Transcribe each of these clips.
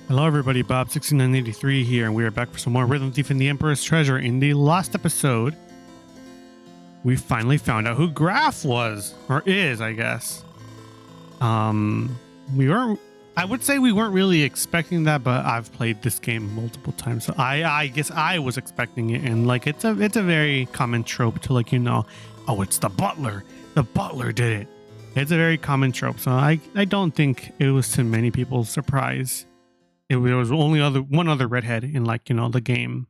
Hello everybody, Bob6983 here, and we are back for some more Rhythm Thief and the Emperor's Treasure. In the last episode, we finally found out who Graf was, or is, I guess. I would say we weren't really expecting that, but I've played this game multiple times, so I guess I was expecting it, and like it's a very common trope to oh, it's the butler. The butler did it. It's a very common trope, so I don't think it was to many people's surprise. There was only one other redhead in the game.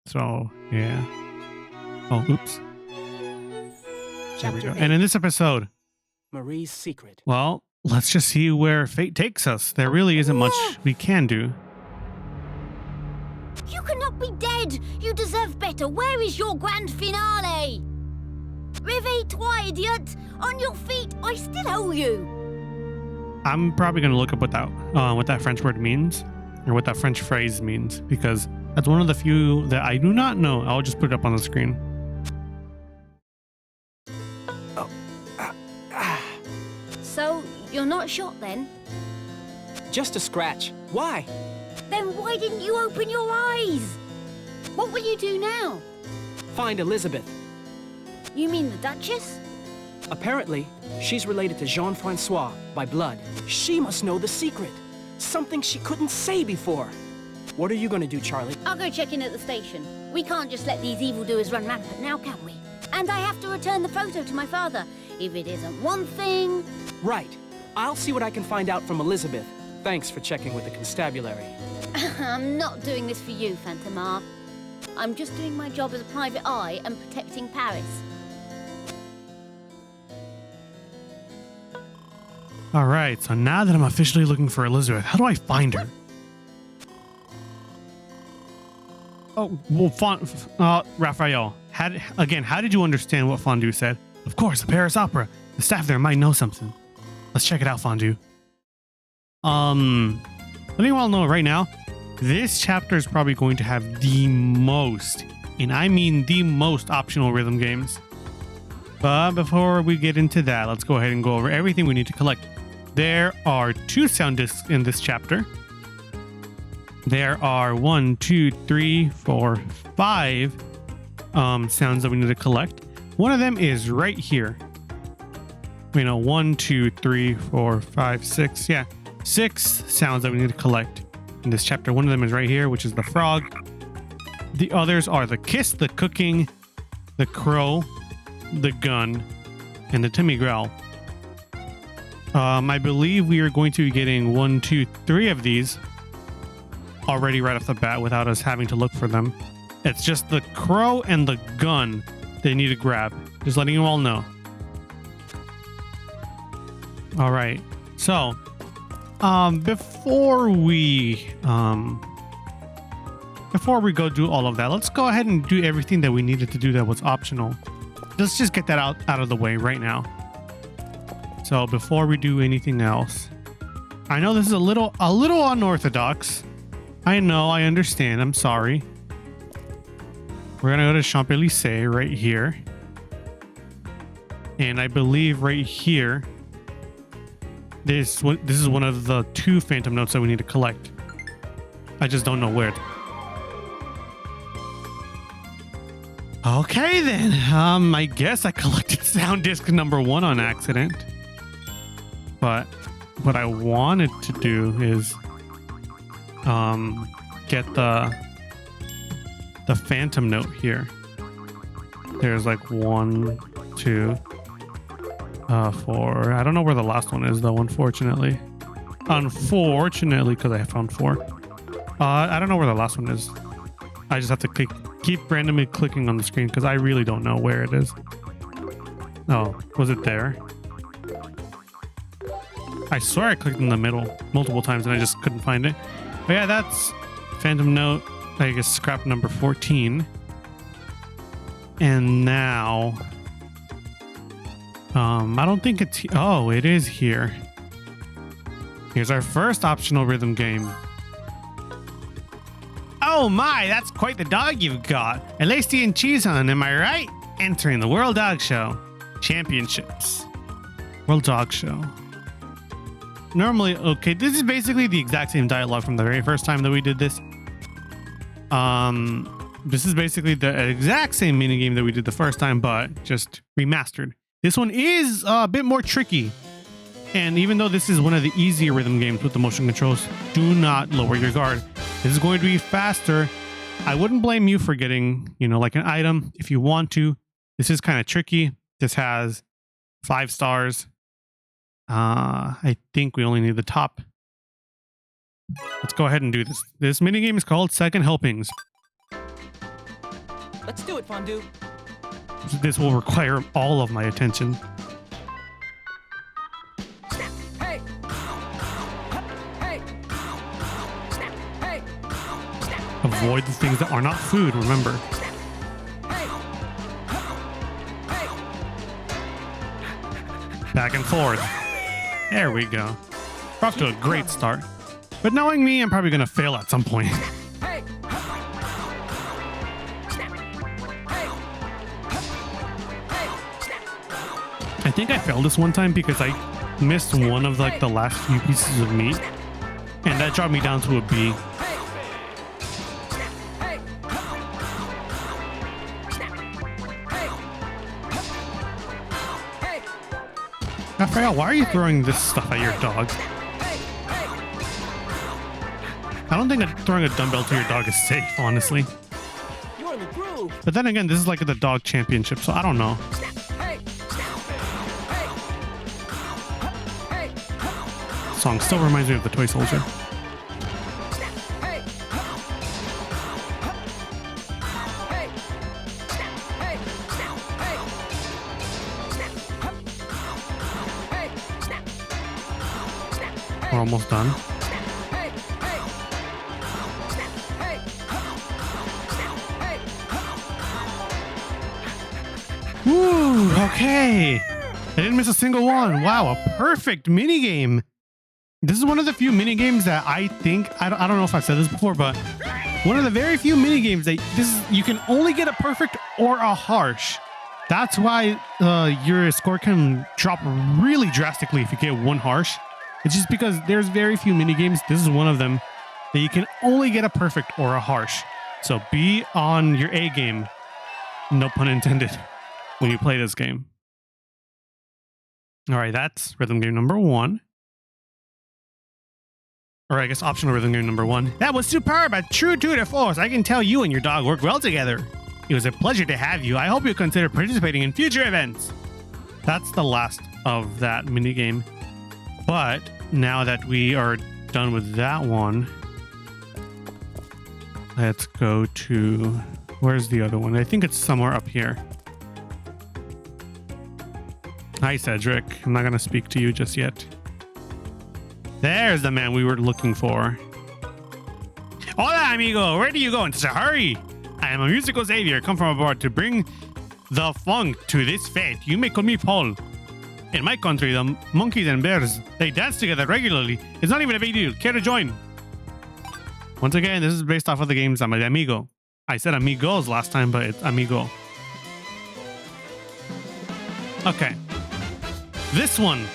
So yeah. Oh, oops. There we go. And in this episode, Marie's secret. well, let's just see where fate takes us. There really isn't much we can do. You cannot be dead! You deserve better! Where is your grand finale? Réveille-toi, idiot! On your feet! I still owe you! I'm probably going to look up what that French word means, or what that French phrase means, because that's one of the few that I do not know. I'll just put it up on the screen. So, you're not shot then? Just a scratch. Why? Then why didn't you open your eyes? What will you do now? Find Elisabeth. You mean the Duchess? Apparently, she's related to Jean-Francois by blood. She must know the secret. Something she couldn't say before. What are you gonna do, Charlie? I'll go check in at the station. We can't just let these evildoers run rampant now, can we? And I have to return the photo to my father. If it isn't one thing... Right. I'll see what I can find out from Elisabeth. Thanks for checking with the constabulary. I'm not doing this for you, Fantomar. I'm just doing my job as a private eye and protecting Paris. All right, so now that I'm officially looking for Elisabeth, how do I find her? Oh, well, Raphael, how did you understand what Fondue said? Of course, the Paris Opera. The staff there might know something. Let's check it out, Fondue. Letting you all know right now, this chapter is probably going to have the most, and I mean the most, optional rhythm games. But before we get into that, let's go ahead and go over everything we need to collect. There are 2 sound discs in this chapter. There are 1, 2, 3, 4, 5 sounds that we need to collect. One of them is right here. 1, 2, 3, 4, 5, 6. Yeah, 6 sounds that we need to collect in this chapter. One of them is right here, which is the frog. The others are the kiss, the cooking, the crow, the gun, and the Timmy growl. I believe we are going to be getting 1, 2, 3 of these already right off the bat without us having to look for them. It's just the crow and the gun they need to grab. Just letting you all know. All right. So, before we go do all of that, let's go ahead and do everything that we needed to do that was optional. Let's just get that out of the way right now. So before we do anything else, I know this is a little unorthodox. I know, I understand. I'm sorry. We're gonna go to Champs-Élysées right here, and I believe right here, this is one of the 2 phantom notes that we need to collect. I just don't know where. Okay then. I guess I collected sound disc number 1 on accident. But what I wanted to do is get the phantom note here. There's like 1, 2, 4. I don't know where the last one is though, unfortunately. Because I found 4. I don't know where the last one is. I just have to keep randomly clicking on the screen because I really don't know where it is. Oh, was it there? I swear I clicked in the middle multiple times and I just couldn't find it. But yeah, that's phantom note, I guess scrap number 14. And now, I don't think it's, oh, it is here. Here's our first optional rhythm game. Oh my, that's quite the dog you've got. Elastian cheese hun, am I right? Entering the World Dog Show Championships. World Dog Show. normally, okay, this is basically the exact same dialogue from the very first time that we did this. This is basically the exact same minigame that we did the first time, but just remastered. This one is a bit more tricky. And even though this is one of the easier rhythm games with the motion controls, do not lower your guard. This is going to be faster. I wouldn't blame you for getting, you know, like an item if you want to. This is kind of tricky. This has 5 stars. I think we only need the top. Let's go ahead and do this. This minigame is called Second Helpings. Let's do it, Fondue. This will require all of my attention. Hey! Hey! Hey! Avoid the things that are not food, remember. Hey! Hey! Back and forth. There we go. We're off to a great start. But knowing me, I'm probably going to fail at some point. Hey! I think I failed this one time because I missed one of like the last few pieces of meat. And that dropped me down to a B. Raphael, why are you throwing this stuff at your dog? I don't think throwing a dumbbell to your dog is safe, honestly. You're in the groove. But then again, this is like the dog championship, so I don't know. Song still reminds me of the Toy Soldier. We're almost done. Woo, okay. I didn't miss a single one. Wow, a perfect minigame. This is one of the few minigames that I think, I don't know if I've said this before, but one of the very few minigames that you can only get a perfect or a harsh. That's why your score can drop really drastically if you get one harsh. It's just because there's very few minigames. This is one of them that you can only get a perfect or a harsh. So be on your A game, no pun intended, when you play this game. All right, that's rhythm game number 1. Or I guess optional rhythm game number 1. That was superb, a true tour de force. I can tell you and your dog work well together. It was a pleasure to have you. I hope you consider participating in future events. That's the last of that minigame. But now that we are done with that one, let's go to... Where's the other one? I think it's somewhere up here. Hi, Cedric. I'm not going to speak to you just yet. There's the man we were looking for. Hola, amigo. Where do you go in such a hurry? I am a musical savior, come from abroad to bring the funk to this fete. You may call me Paul. In my country, the monkeys and bears, they dance together regularly. It's not even a big deal. Care to join? Once again, this is based off of the games Amigo. I said amigos last time, but it's amigo. Okay. This one,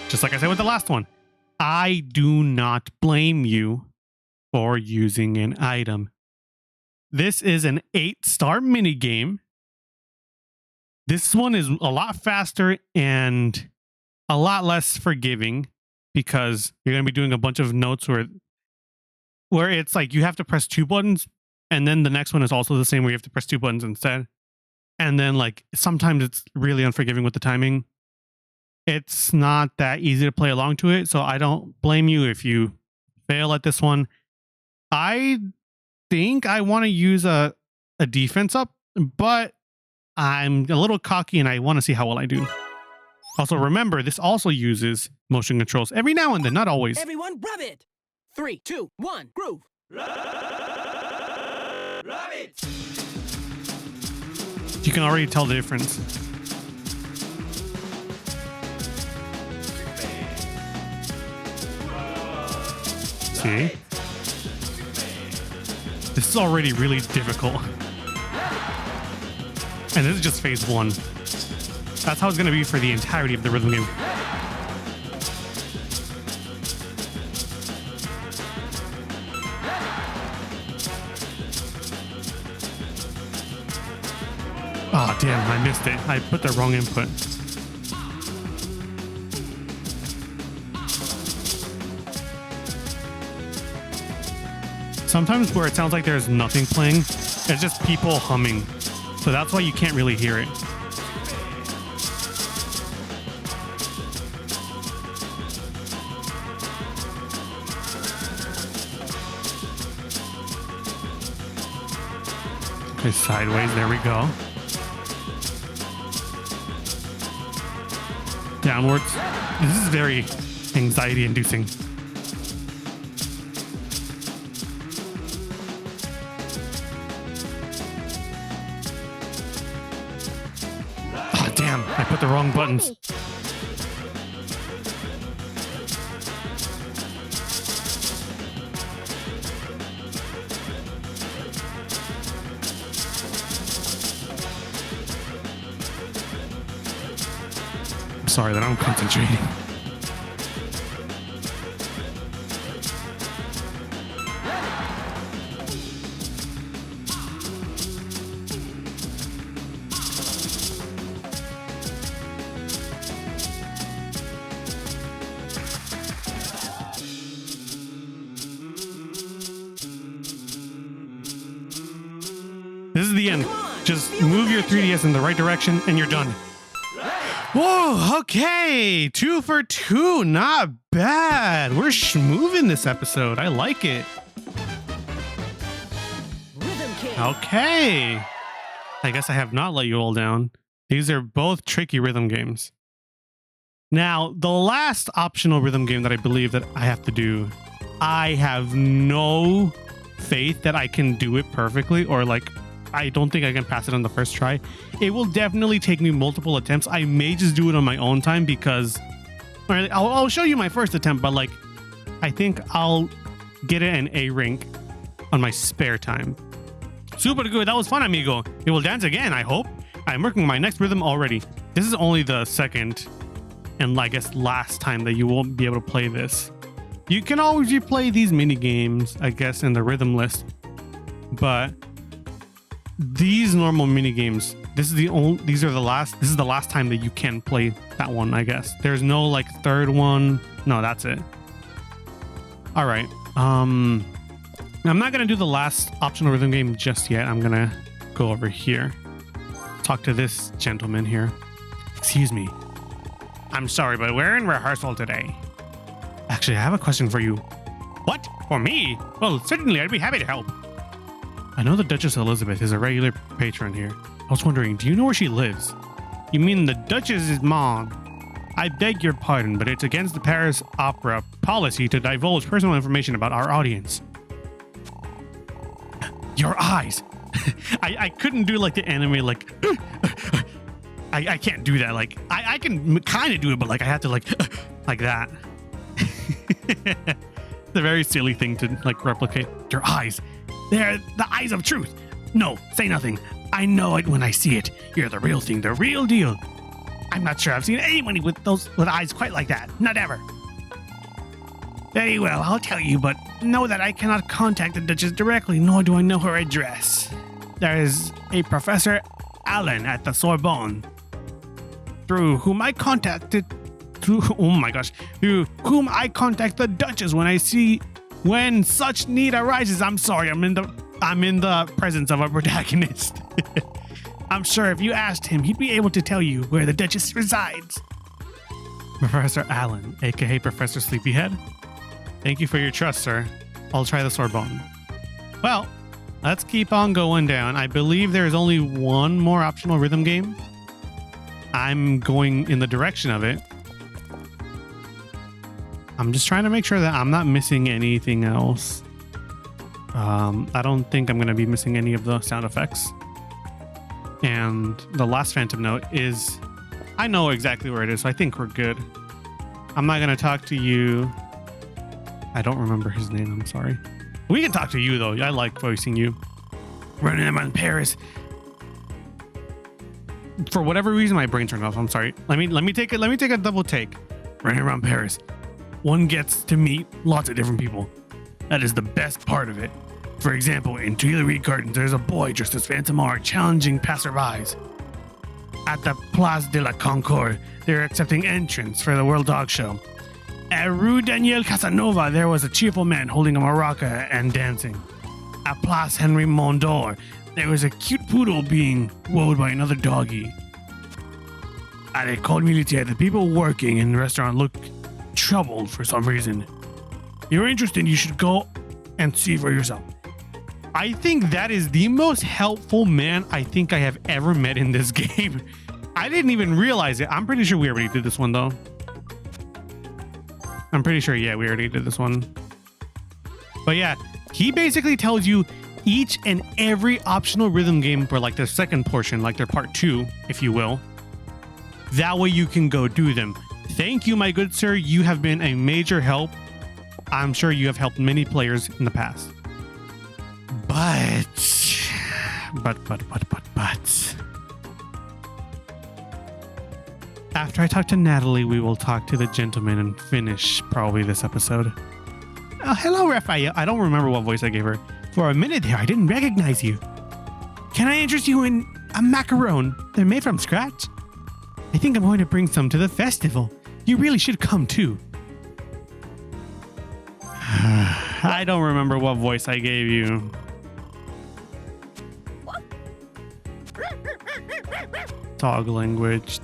just like I said with the last one, I do not blame you for using an item. This is an 8-star minigame. This one is a lot faster and a lot less forgiving because you're going to be doing a bunch of notes where it's like you have to press 2 buttons and then the next one is also the same where you have to press 2 buttons instead. And then like sometimes it's really unforgiving with the timing. It's not that easy to play along to it, so I don't blame you if you fail at this one. I think I want to use a defense up, but I'm a little cocky and I want to see how well I do. Also, remember, this also uses motion controls every now and then, not always. Everyone, rub it! 3, 2, 1, groove! Rub it! You can already tell the difference. See? This is already really difficult. And this is just phase 1. That's how it's going to be for the entirety of the rhythm game. Oh, damn, I missed it. I put the wrong input. Sometimes where it sounds like there's nothing playing, it's just people humming. So that's why you can't really hear it. Okay, sideways, there we go. Downwards. This is very anxiety inducing. Oh, damn, I put the wrong buttons. Sorry that I'm concentrating. This is the end. Just move your 3DS in the right direction and you're done. Whoa, okay. 2 for 2. Not bad. We're moving this episode. I like it. Rhythm King. Okay. I guess I have not let you all down. These are both tricky rhythm games. Now, the last optional rhythm game that I believe that I have to do, I have no faith that I can do it perfectly, or like, I don't think I can pass it on the first try. It will definitely take me multiple attempts. I may just do it on my own time because I'll show you my first attempt, but like, I think I'll get it an A rank on my spare time. Super good. That was fun, amigo. It will dance again, I hope. I'm working on my next rhythm already. This is only the second and I guess last time that you won't be able to play this. You can always replay these mini games, I guess, in the rhythm list, but these normal mini games, this is the last time that you can play that one, I guess. There's no like third one. No, that's it. All right. I'm not gonna do the last optional rhythm game just yet. I'm gonna go over here, talk to this gentleman here. Excuse me. I'm sorry, but we're in rehearsal today. Actually, I have a question for you. What? For me? Well, certainly, I'd be happy to help. I know the Duchess Elisabeth is a regular patron here. I was wondering, do you know where she lives? You mean the Duchess's mom? I beg your pardon, but it's against the Paris Opera policy to divulge personal information about our audience. Your eyes! I couldn't do like the anime, like... I can't do that. Like, I can kind of do it, but like I have to like that. It's a very silly thing to like replicate. Your eyes. They're the eyes of truth. No, say nothing. I know it when I see it. You're the real thing, the real deal. I'm not sure I've seen anyone with eyes quite like that. Not ever. Very well, I'll tell you, but know that I cannot contact the Duchess directly, nor do I know her address. There is a Professor Allen at the Sorbonne, through whom I contact the Duchess when such need arises. I'm sorry, I'm in the presence of a protagonist. I'm sure if you asked him, he'd be able to tell you where the Duchess resides. Professor Allen, aka Professor Sleepyhead. Thank you for your trust, sir. I'll try the Sorbonne. Well, let's keep on going down. I believe there's only one more optional rhythm game. I'm going in the direction of it. I'm just trying to make sure that I'm not missing anything else. I don't think I'm going to be missing any of the sound effects. And the last Phantom Note is... I know exactly where it is, so I think we're good. I'm not going to talk to you. I don't remember his name, I'm sorry. We can talk to you, though. I like voicing you. Running around Paris. For whatever reason, my brain turned off. I'm sorry. Let me take a double take. Running around Paris, one gets to meet lots of different people. That is the best part of it. For example, in Tuileries Gardens, there's a boy dressed as Phantom R challenging passerbys. at the Place de la Concorde. They're accepting entrants for the World Dog Show. At Rue Daniel Casanova, there was a cheerful man holding a maraca and dancing. At Place Henry Mondor, there was a cute poodle being wooed by another doggy. At École Militaire, the people working in the restaurant looked troubled for some reason. If you're interested, you should go and see for yourself. I think that is the most helpful man I think I have ever met in this game. I didn't even realize it. I'm pretty sure we already did this one, though. I'm pretty sure, yeah, we already did this one. But yeah, he basically tells you each and every optional rhythm game for like their second portion, like their part 2, if you will. That way you can go do them. Thank you, my good sir. You have been a major help. I'm sure you have helped many players in the past. But. After I talk to Natalie, we will talk to the gentleman and finish probably this episode. Oh, hello, Raphael. I don't remember what voice I gave her. For a minute there, I didn't recognize you. Can I interest you in a macaron? They're made from scratch. I think I'm going to bring some to the festival. You really should come too. I don't remember what voice I gave you. Dog language.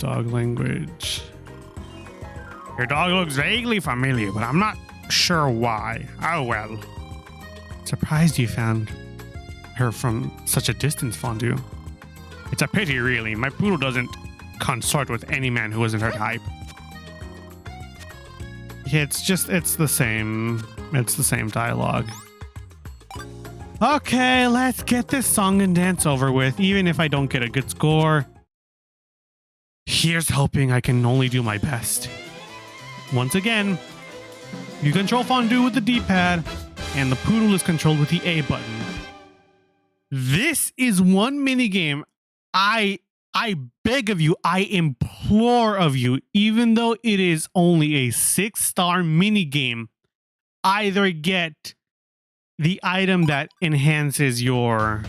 Your dog looks vaguely familiar, but I'm not sure why. Oh well. Surprised you found her from such a distance, Fondue. It's a pity, really. My poodle doesn't consort with any man who isn't her type. Yeah, it's the same. It's the same dialogue. Okay, let's get this song and dance over with, even if I don't get a good score. Here's hoping I can only do my best. Once again, you control Fondue with the D-pad, and the poodle is controlled with the A button. This is one minigame I beg of you, I implore of you, even though it is only a 6-star minigame, either get the item that enhances your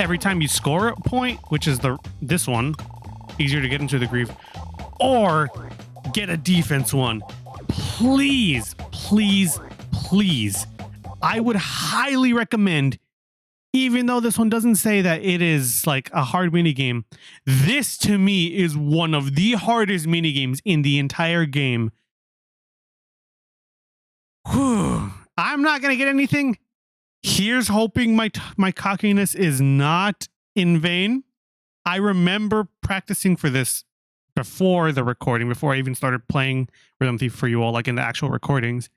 every time you score a point, which is this one, easier to get into the groove, or get a defense one. Please, please, please. I would highly recommend, even though this one doesn't say that it is like a hard minigame, this to me is one of the hardest minigames in the entire game. Whew. I'm not going to get anything. Here's hoping my cockiness is not in vain. I remember practicing for this before the recording, before I even started playing Rhythm Thief for you all, like in the actual recordings.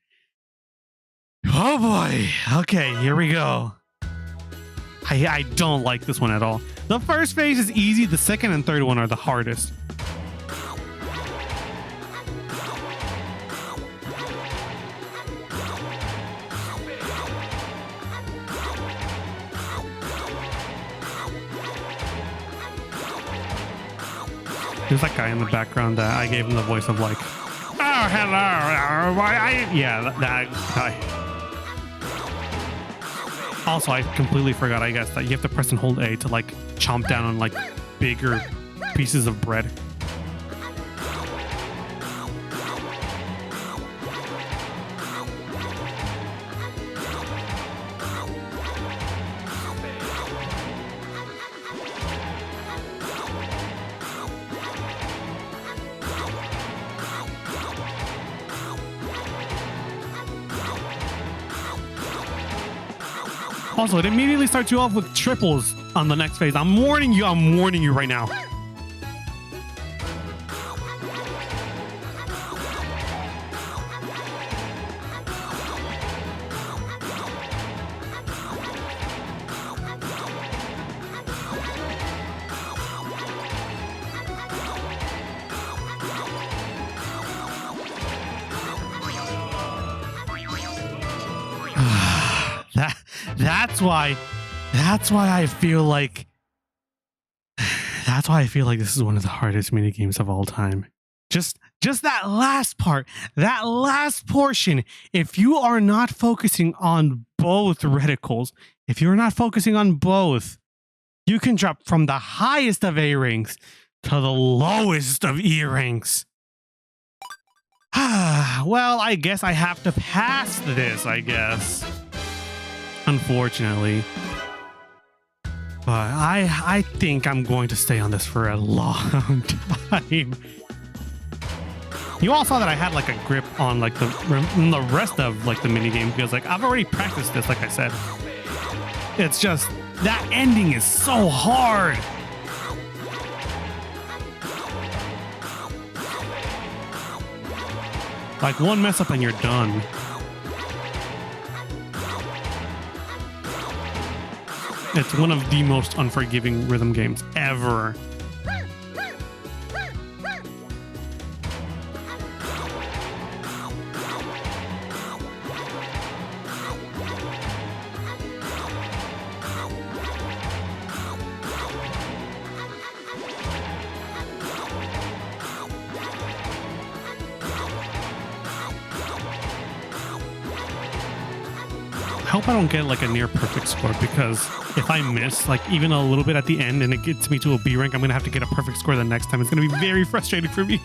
Oh boy. Okay, here we go. I don't like this one at all. The first phase is easy. The second and third one are the hardest. There's that guy in the background that I gave him the voice of like, oh, hello. Yeah, that guy. Also, I completely forgot, I guess, that you have to press and hold A to like chomp down on like bigger pieces of bread. Also, it immediately starts you off with triples on the next phase. I'm warning you right now. That's why I feel like this is one of the hardest minigames of all time. Just that last part, that last portion. If you are not focusing on both reticles. If you're not focusing on both, you can drop from the highest of A ranks to the lowest of E ranks. Well, I guess I have to pass this, I guess. Unfortunately. But I think I'm going to stay on this for a long time. You all saw that I had like a grip on like the rest of like the mini game because like I've already practiced this, like I said. It's just that ending is so hard. Like one mess up and you're done. It's one of the most unforgiving rhythm games ever. I hope I don't get like a near perfect score because if I miss like even a little bit at the end and it gets me to a B rank, I'm gonna have to get a perfect score the next time. It's gonna be very frustrating for me.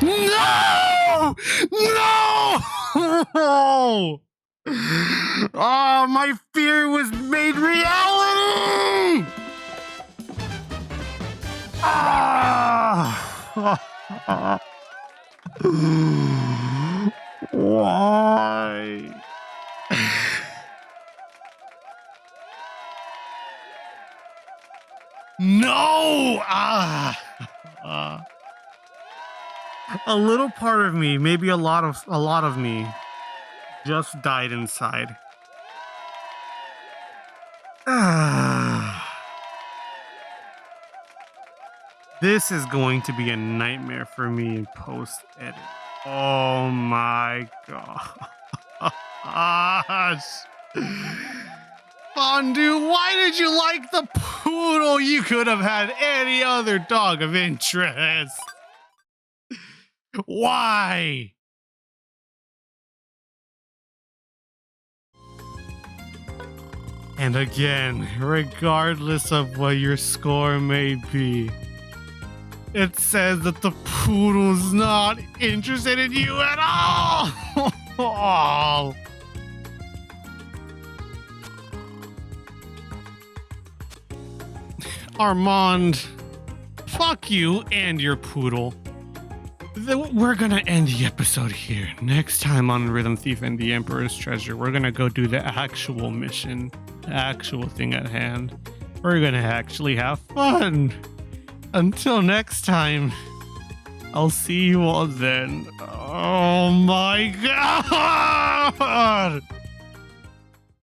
No! No! Oh, my fear was made reality! Ah! Why? No! A little part of me, maybe a lot of me, just died inside. This is going to be a nightmare for me in post-edit. Oh my gosh. Fondue, why did you like the poodle? You could have had any other dog of interest. Why? And again, regardless of what your score may be, it says that the poodle's not interested in you at all. Armand, fuck you and your poodle. We're gonna end the episode here. Next time on Rhythm Thief and the Emperor's Treasure, we're gonna go do the actual mission, the actual thing at hand. We're gonna actually have fun. Until next time, I'll see you all then. Oh my God!